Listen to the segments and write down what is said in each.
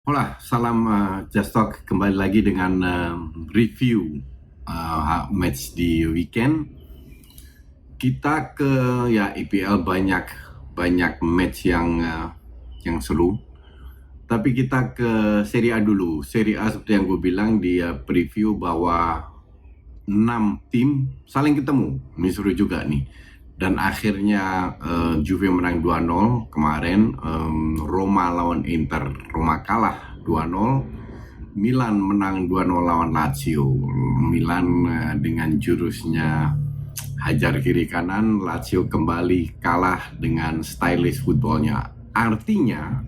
Hola, salam Just Talk kembali lagi dengan review match di weekend. Kita ke EPL banyak match yang seru. Tapi kita ke Serie A dulu. Serie A seperti yang gue bilang di preview bahwa 6 tim saling ketemu. Ini seru juga nih. Dan akhirnya Juve menang 2-0 kemarin. Roma lawan Inter. Roma kalah 2-0. Milan menang 2-0 lawan Lazio. Milan dengan jurusnya hajar kiri kanan, Lazio kembali kalah dengan stylish footballnya. Artinya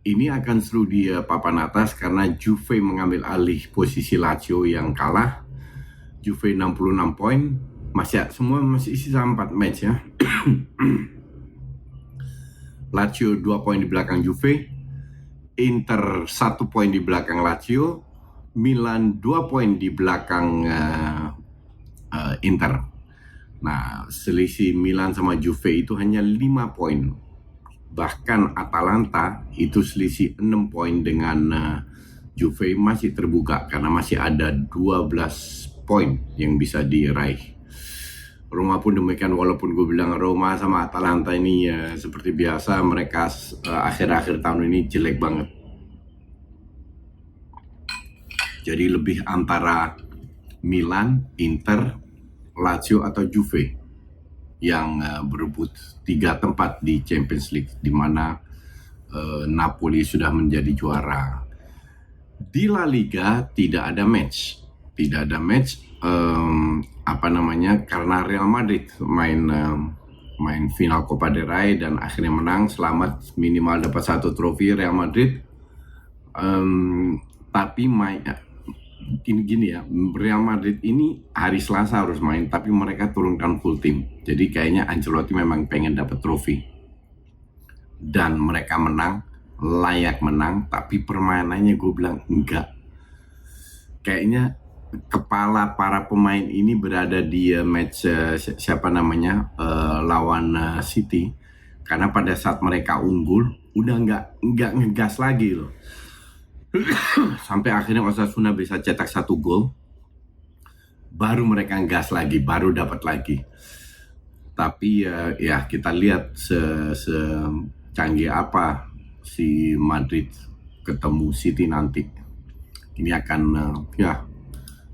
ini akan seru di papan atas karena Juve mengambil alih posisi Lazio yang kalah. Juve 66 poin, semua masih sisa 4 match ya. Lazio 2 poin di belakang Juve, Inter 1 poin di belakang Lazio, Milan 2 poin di belakang Inter. Nah, selisih Milan sama Juve itu hanya 5 poin. Bahkan Atalanta itu selisih 6 poin dengan Juve masih terbuka karena masih ada 12 poin yang bisa diraih. Roma pun demikian, walaupun gue bilang Roma sama Atalanta ini seperti biasa mereka akhir-akhir tahun ini jelek banget. Jadi lebih antara Milan, Inter, Lazio atau Juve yang berebut 3 tempat di Champions League, di mana Napoli sudah menjadi juara. Di La Liga tidak ada match, karena Real Madrid main final Copa del Rey dan akhirnya menang, selamat, minimal dapat 1 trofi Real Madrid. Tapi gini ya, Real Madrid ini hari Selasa harus main, tapi mereka turunkan full tim. Jadi kayaknya Ancelotti memang pengen dapat trofi. Dan mereka menang, layak menang, tapi permainannya gue bilang enggak. Kayaknya kepala para pemain ini berada di match lawan City. Karena pada saat mereka unggul, udah enggak ngegas lagi loh. Sampai akhirnya Osasuna bisa cetak 1 gol, baru mereka gas lagi, baru dapat lagi. Tapi ya kita lihat secanggih apa si Madrid ketemu City nanti. Ini akan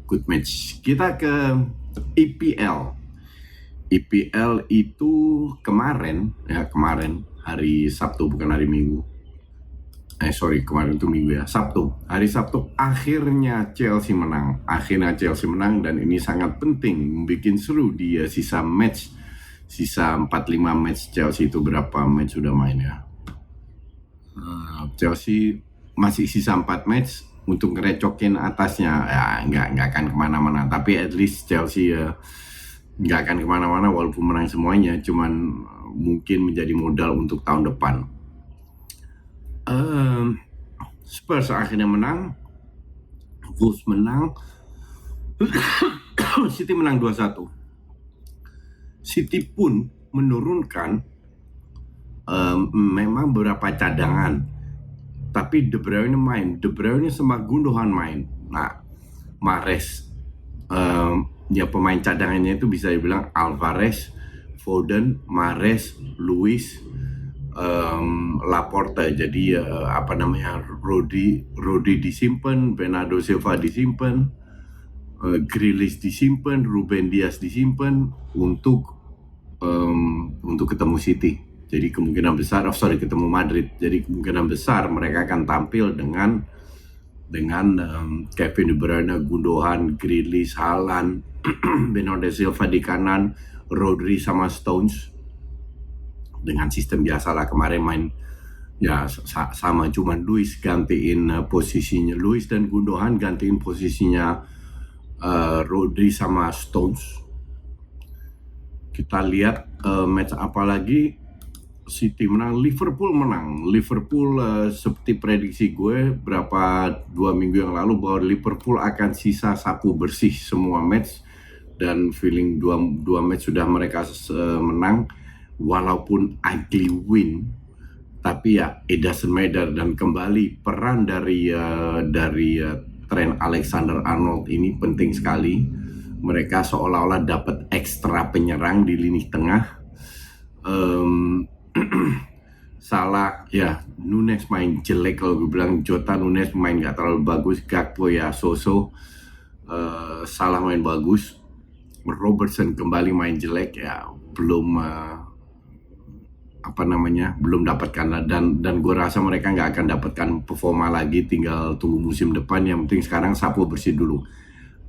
good match. Kita ke EPL. EPL itu kemarin hari Sabtu, bukan hari Minggu. Kemarin itu Minggu ya, Sabtu. Hari Sabtu akhirnya Chelsea menang. Dan ini sangat penting, bikin seru di sisa 45 match Chelsea itu. Berapa match sudah main ya? Chelsea masih sisa 4 match untuk ngerecokin atasnya. Ya nggak akan kemana-mana. Tapi at least Chelsea nggak akan kemana-mana walaupun menang semuanya. Cuman mungkin menjadi modal untuk tahun depan. Spurs akhirnya menang, Wolves menang, City menang 2-1. City pun menurunkan memang beberapa cadangan, tapi De Bruyne sama Gundogan main. Nah, Mahrez pemain cadangannya itu bisa dibilang Alvarez, Foden, Mahrez, Luis, Laporte. Jadi Rodri disimpan, Bernardo Silva disimpan, Grealish disimpan, Ruben Dias disimpan untuk ketemu City. Jadi kemungkinan besar ketemu Madrid. Jadi kemungkinan besar mereka akan tampil dengan Kevin De Bruyne, Gundogan, Grealish, Haaland, Bernardo Silva di kanan, Rodri sama Stones. Dengan sistem biasa lah, kemarin main ya sama, cuman Luis gantiin posisinya, Luis dan Gundogan gantiin posisinya Rodri sama Stones. Kita lihat match apa lagi. City menang, Liverpool menang. Liverpool seperti prediksi gue 2 minggu yang lalu bahwa Liverpool akan sisa sapu bersih semua match, dan feeling dua match sudah mereka menang. Walaupun ugly win, Tapi ya it doesn't matter, dan kembali peran dari Trent Alexander-Arnold ini penting sekali. Mereka seolah-olah dapat ekstra penyerang di lini tengah. Salah ya, Nunes main jelek, kalau gue bilang Jota, Nunes main gak terlalu bagus, Gakpo ya so-so, Salah main bagus, Robertson kembali main jelek ya, belum belum dapatkan, dan gue rasa mereka nggak akan dapatkan performa lagi, tinggal tunggu musim depan. Yang penting sekarang sapu bersih dulu.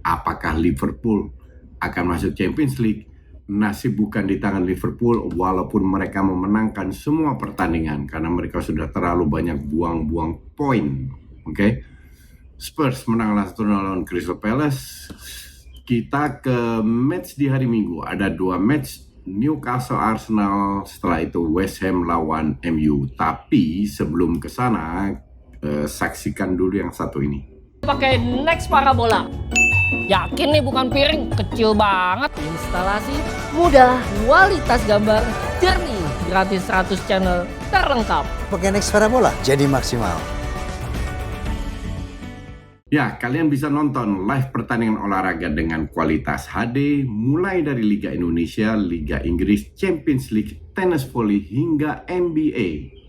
Apakah Liverpool akan masuk Champions League? Nasib bukan di tangan Liverpool, walaupun mereka memenangkan semua pertandingan, karena mereka sudah terlalu banyak buang-buang poin. Oke? Spurs menang 1-0 lawan Crystal Palace. Kita ke match di hari Minggu. Ada 2 match, Newcastle Arsenal, setelah itu West Ham lawan MU. Tapi sebelum ke sana, saksikan dulu yang satu ini. Pakai Next Parabola. Yakin nih bukan piring, kecil banget. Instalasi mudah, kualitas gambar jernih, gratis 100 channel terlengkap. Pakai Next Parabola jadi maksimal. Ya, kalian bisa nonton live pertandingan olahraga dengan kualitas HD, mulai dari Liga Indonesia, Liga Inggris, Champions League, tenis voli, hingga NBA.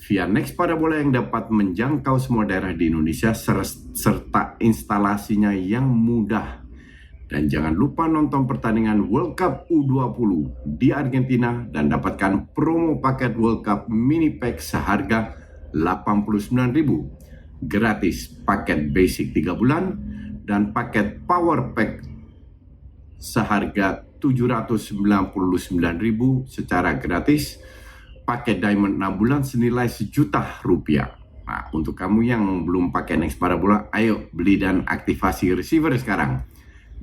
Via Next Parabola yang dapat menjangkau semua daerah di Indonesia, serta instalasinya yang mudah. Dan jangan lupa nonton pertandingan World Cup U20 di Argentina dan dapatkan promo paket World Cup mini pack seharga 89.000. Gratis paket basic 3 bulan dan paket power pack seharga 799.000 secara gratis. Paket diamond 6 bulan senilai Rp1.000.000. Nah, untuk kamu yang belum pakai Next Parabola, ayo beli dan aktivasi receiver sekarang.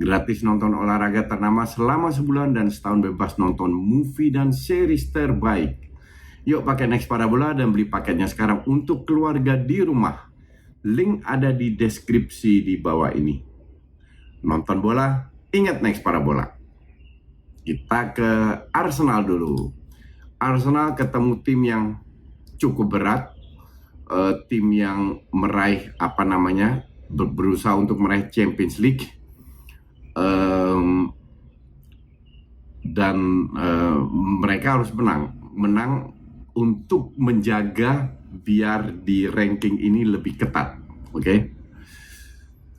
Gratis nonton olahraga ternama selama sebulan dan setahun bebas nonton movie dan series terbaik. Yuk pakai Next Parabola dan beli paketnya sekarang untuk keluarga di rumah. Link ada di deskripsi di bawah ini. Nonton bola, ingat Next Parabola. Kita ke Arsenal dulu. Arsenal ketemu tim yang cukup berat, tim yang meraih berusaha untuk meraih Champions League, dan mereka harus menang untuk menjaga biar di ranking ini lebih ketat. Oke?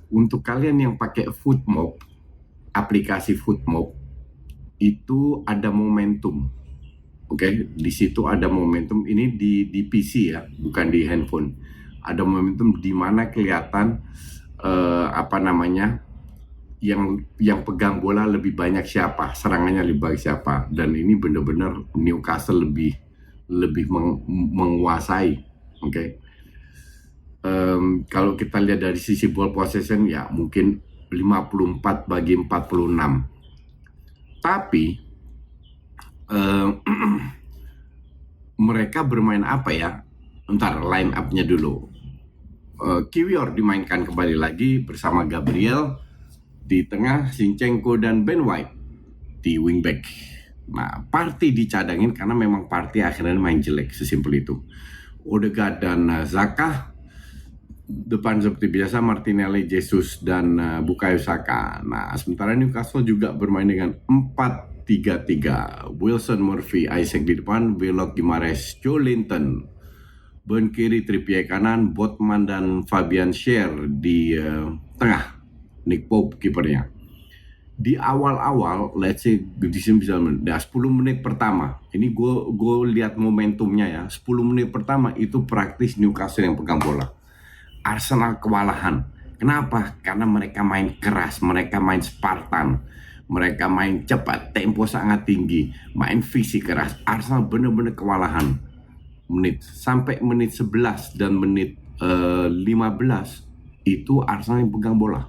Untuk kalian yang pakai Footmob, aplikasi Footmob, itu ada momentum. Oke, di situ ada momentum, ini di PC ya, bukan di handphone. Ada momentum di mana kelihatan yang pegang bola lebih banyak siapa, serangannya lebih banyak siapa, dan ini benar-benar Newcastle lebih menguasai. Oke. Kalau kita lihat dari sisi ball possession ya mungkin 54/46. Tapi mereka bermain apa ya? Ntar line up-nya dulu. Kiwior dimainkan kembali lagi bersama Gabriel di tengah, Zinchenko dan Ben White di wingback. Nah, Partey dicadangin karena memang Partey akhirnya main jelek, sesimpel itu. Odegaard dan Zaka depan seperti biasa, Martinelli, Jesus dan Bukayo Saka. Nah, sementara Newcastle juga bermain dengan 4-3-3. Wilson, Murphy, Isaac di depan, Willock, Gimares, Joelinton, Burn kiri, Trippier kanan, Botman dan Fabian Schär di tengah. Nick Pope kipernya. Di awal-awal, let's say di sini bisa 10 menit pertama. Ini gue lihat momentumnya ya. 10 menit pertama itu praktis Newcastle yang pegang bola. Arsenal kewalahan. Kenapa? Karena mereka main keras, mereka main Spartan, mereka main cepat, tempo sangat tinggi, main fisik keras. Arsenal benar-benar kewalahan. Sampai menit 11 dan menit 15 itu Arsenal yang pegang bola.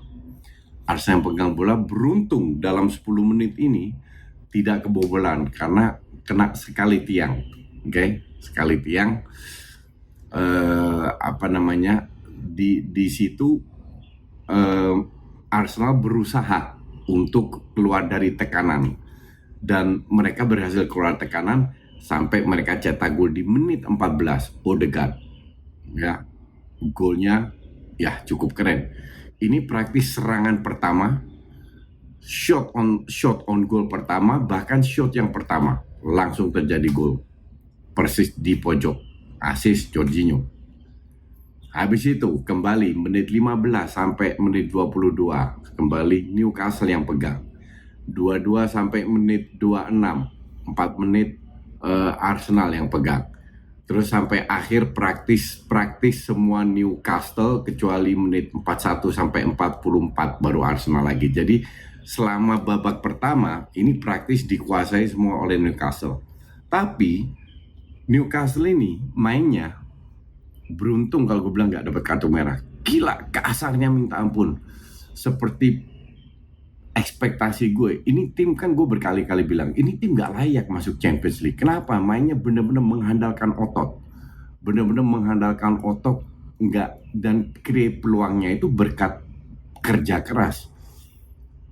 Arsenal yang pegang bola beruntung dalam 10 menit ini tidak kebobolan karena kena sekali tiang. Oke, sekali tiang. Di situ Arsenal berusaha untuk keluar dari tekanan dan mereka berhasil keluar tekanan sampai mereka cetak gol di menit 14. Odegaard, ya, golnya ya cukup keren. Ini praktis serangan pertama, shot on goal pertama, bahkan shot yang pertama langsung terjadi gol persis di pojok, assist Jorginho. Habis itu kembali menit 15 sampai menit 22 kembali Newcastle yang pegang. 22 sampai menit 26, 4 menit Arsenal yang pegang. Terus sampai akhir praktis semua Newcastle kecuali menit 41 sampai 44 baru Arsenal lagi. Jadi selama babak pertama ini praktis dikuasai semua oleh Newcastle. Tapi Newcastle ini mainnya beruntung kalau gue bilang nggak dapat kartu merah. Gila, kasarnya minta ampun. Seperti ekspektasi gue, ini tim kan gue berkali-kali bilang, ini tim gak layak masuk Champions League. Kenapa? Mainnya bener-bener mengandalkan otot. Enggak, dan create peluangnya itu berkat kerja keras.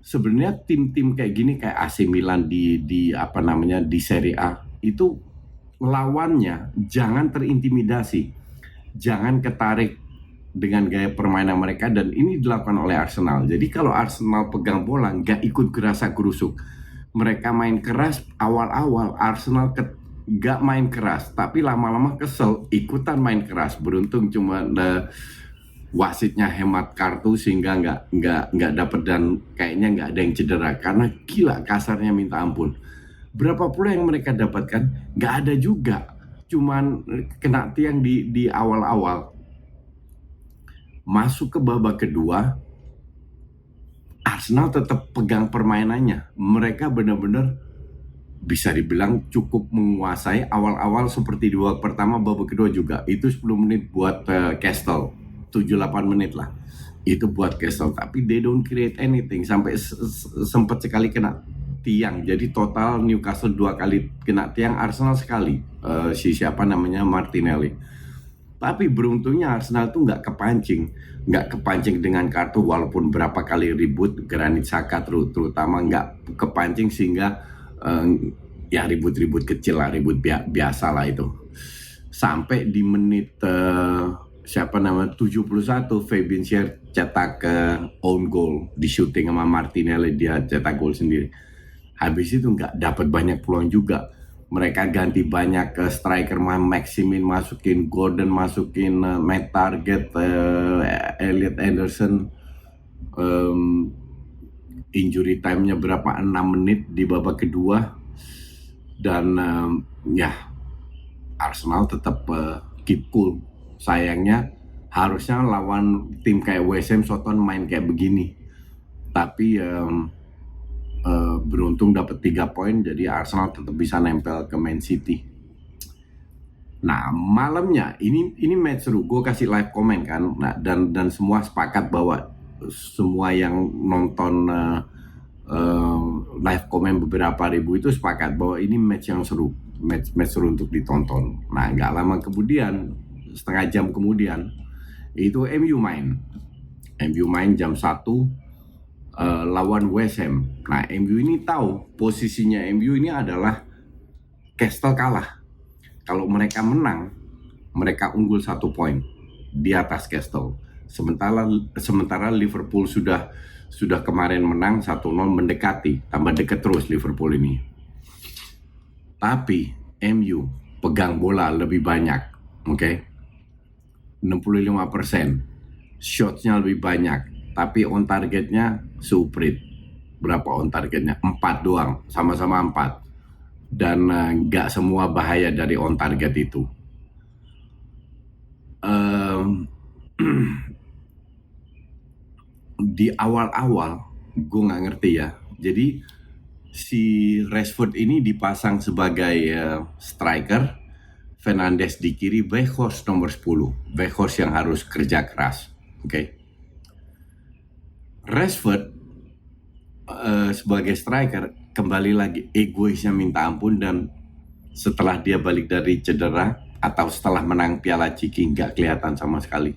Sebenarnya tim-tim kayak gini kayak AC Milan di Serie A itu lawannya jangan terintimidasi, jangan ketarik dengan gaya permainan mereka, dan ini dilakukan oleh Arsenal. Jadi kalau Arsenal pegang bola nggak ikut gerasa gerusuk, mereka main keras awal-awal, Arsenal nggak main keras, tapi lama-lama kesel ikutan main keras. Beruntung cuma wasitnya hemat kartu sehingga nggak dapet, dan kayaknya nggak ada yang cedera karena gila kasarnya minta ampun. Berapa pula yang mereka dapatkan? Nggak ada juga, cuman kena tiang di awal-awal. Masuk ke babak kedua, Arsenal tetap pegang permainannya. Mereka benar-benar bisa dibilang cukup menguasai awal-awal seperti di babak pertama, babak kedua juga. Itu 10 menit buat Castle, 7-8 menit lah. Itu buat Castle, tapi they don't create anything. Sampai sempat sekali kena tiang. Jadi total Newcastle 2 kali kena tiang, Arsenal sekali. Martinelli. Tapi beruntungnya Arsenal tuh nggak kepancing dengan kartu, walaupun berapa kali ribut, Granit Xhaka terutama nggak kepancing sehingga ya ribut-ribut kecil lah, ribut biasa lah itu. Sampai di menit 71 Fabian Schär cetak own goal, di shooting sama Martinelli, dia cetak gol sendiri. Habis itu nggak dapat banyak peluang juga. Mereka ganti banyak ke striker, Maximin masukin, Gordon masukin, Matt Target, Elliot Anderson. Injury time-nya berapa? 6 menit di babak kedua. Dan ya Arsenal tetap keep cool. Sayangnya harusnya lawan tim kayak West Ham Soton main kayak begini. Tapi beruntung dapat 3 poin, jadi Arsenal tetap bisa nempel ke Man City. Nah malamnya ini match seru, gue kasih live comment kan, nah, dan semua sepakat bahwa semua yang nonton live comment beberapa ribu itu sepakat bahwa ini match yang seru, match seru untuk ditonton. Nah nggak lama kemudian, setengah jam kemudian itu MU main jam 1 lawan West Ham. Nah MU ini tahu posisinya, MU ini adalah Castle kalah. Kalau mereka menang, mereka unggul 1 poin di atas Castle. Sementara Liverpool sudah kemarin menang 1-0, mendekati, tambah dekat terus Liverpool ini. Tapi MU pegang bola lebih banyak, oke? 65%, shotsnya lebih banyak. Tapi on targetnya suprit. Berapa on targetnya? 4 doang, sama-sama 4. Dan nggak semua bahaya dari on target itu. Di awal-awal gue nggak ngerti ya. Jadi si Rashford ini dipasang sebagai striker, Fernandes di kiri, Weghorst nomor 10. Weghorst yang harus kerja keras, oke? Rashford sebagai striker kembali lagi egoisnya minta ampun, dan setelah dia balik dari cedera atau setelah menang Piala Ciki nggak kelihatan sama sekali.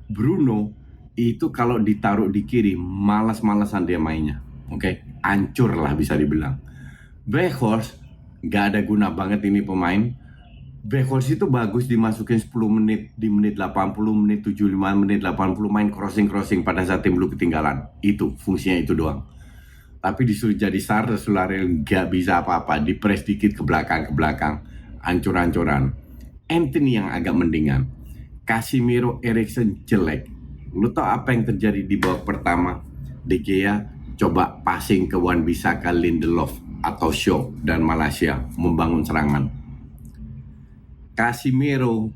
Bruno itu kalau ditaruh di kiri malas-malasan dia mainnya, oke? Hancur lah bisa dibilang. Weghorst nggak ada guna banget ini pemain. Weghorst itu bagus dimasukin 10 menit, di menit 80, menit 75, menit 80 main crossing pada saat tim lu ketinggalan. Itu fungsinya itu doang. Tapi disuruh jadi starter Solarel nggak bisa apa-apa, dipres dikit ke belakang, ancur-ancuran. Anthony yang agak mendingan. Casemiro, Eriksen jelek. Lu tau apa yang terjadi di babak pertama? De Gea coba passing ke Wan-Bissaka, Lindelof atau Shaw dan Malaysia membangun serangan. Casemiro,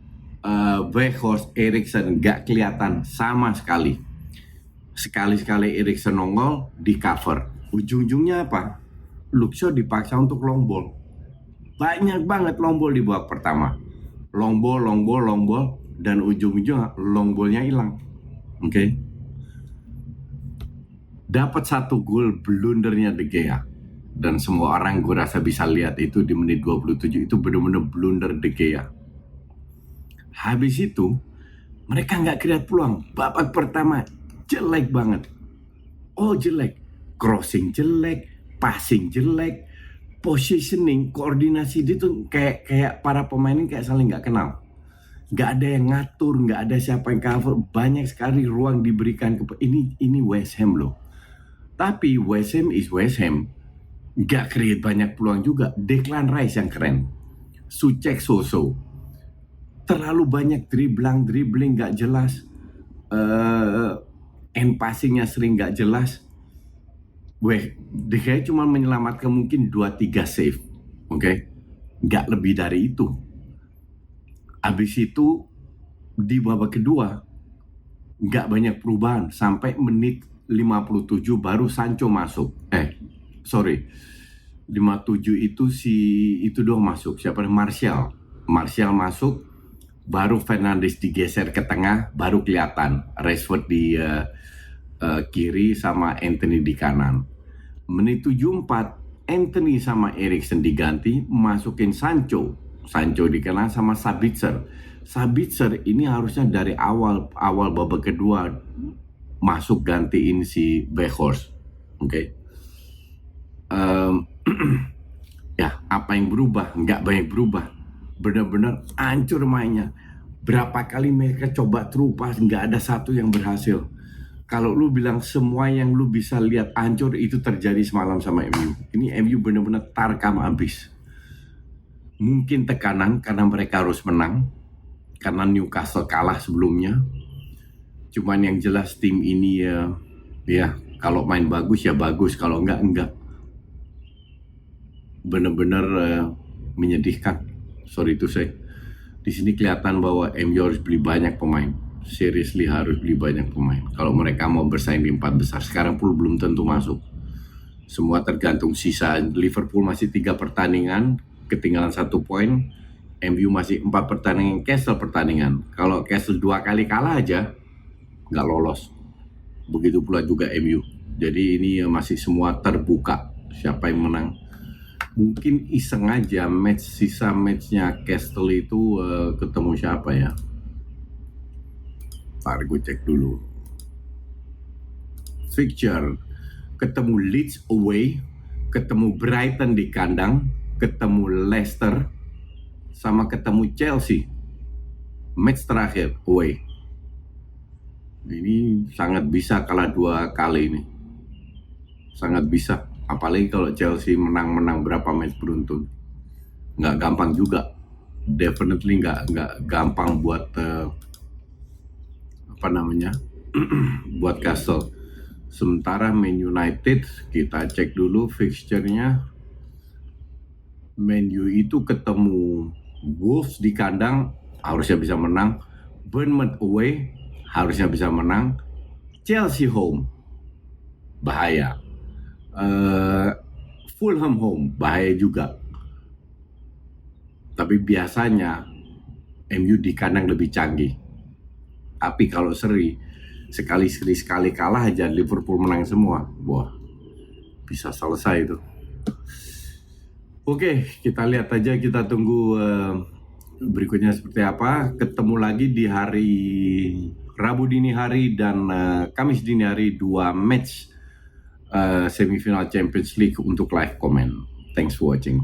Weghorst, Eriksen nggak kelihatan sama sekali. Sekali-sekali Eriksen nongol di cover. Ujung-ujungnya apa? Luke Shaw dipaksa untuk long ball. Banyak banget long ball di babak pertama. Long ball, dan ujung-ujungnya long ballnya hilang. Oke. Dapat 1 gol blundernya De Gea. Dan semua orang gue rasa bisa lihat itu di menit 27 itu benar-benar blunder De Gea. Habis itu mereka nggak create peluang. Babak pertama jelek banget. Oh jelek. Crossing jelek, passing jelek, positioning, koordinasi itu kayak para pemain ini kayak saling nggak kenal. Nggak ada yang ngatur, nggak ada siapa yang cover. Banyak sekali ruang diberikan ke ini West Ham loh. Tapi West Ham is West Ham. Nggak create banyak peluang juga. Declan Rice yang keren. Souček so-so. Terlalu banyak dribbling nggak jelas. End passingnya sering nggak jelas. De Gea cuma menyelamatkan mungkin 2-3 save. Oke? Nggak lebih dari itu. Habis itu di babak kedua nggak banyak perubahan sampai menit 57 baru Sancho masuk. 57 itu itu doang masuk. Siapa? Martial masuk, baru Fernandes digeser ke tengah, baru kelihatan Rashford di kiri sama Anthony di kanan. Menit 74 Anthony sama Eriksen diganti, masukin Sancho di kanan sama Sabitzer ini harusnya dari awal babak kedua masuk gantiin si Weghorst. Oke. Ya, apa yang berubah? Nggak banyak berubah. Benar-benar hancur mainnya. Berapa kali mereka coba terupas, nggak ada satu yang berhasil. Kalau lu bilang semua yang lu bisa lihat hancur itu terjadi semalam sama MU. Ini MU benar-benar tarkam habis. Mungkin tekanan karena mereka harus menang, karena Newcastle kalah sebelumnya. Cuman yang jelas tim ini ya kalau main bagus ya bagus, kalau enggak. Benar-benar menyedihkan. Sorry to say. Di sini kelihatan bahwa MU harus beli banyak pemain. Seriously harus beli banyak pemain. Kalau mereka mau bersaing di 4 besar, sekarang pun belum tentu masuk. Semua tergantung sisa. Liverpool masih 3 pertandingan, ketinggalan 1 poin. MU masih 4 pertandingan, Castle pertandingan. Kalau Castle 2 kali kalah aja, nggak lolos. Begitu pula juga MU. Jadi ini masih semua terbuka. Siapa yang menang? Mungkin iseng aja sisa matchnya Castle itu ketemu siapa ya? Ntar gue cek dulu. Fixture. Ketemu Leeds away, ketemu Brighton di kandang, ketemu Leicester, sama ketemu Chelsea. Match terakhir away. Ini sangat bisa kalah 2 kali ini. Sangat bisa. Apalagi kalau Chelsea menang berapa match beruntun. Nggak gampang juga. Definitely nggak gampang buat buat Castle. Sementara Man United, kita cek dulu fixture-nya. Man U itu ketemu Wolves di kandang, harusnya bisa menang. Bournemouth away, harusnya bisa menang. Chelsea home, bahaya. Fulham home, bahaya juga. Tapi biasanya MU di kandang lebih canggih. Tapi kalau sekali kalah aja Liverpool menang semua. Wah, bisa selesai itu. Oke, kita lihat aja, kita tunggu berikutnya seperti apa. Ketemu lagi di hari Rabu dini hari dan Kamis dini hari, 2 match semifinal Champions League untuk live comment. Thanks for watching.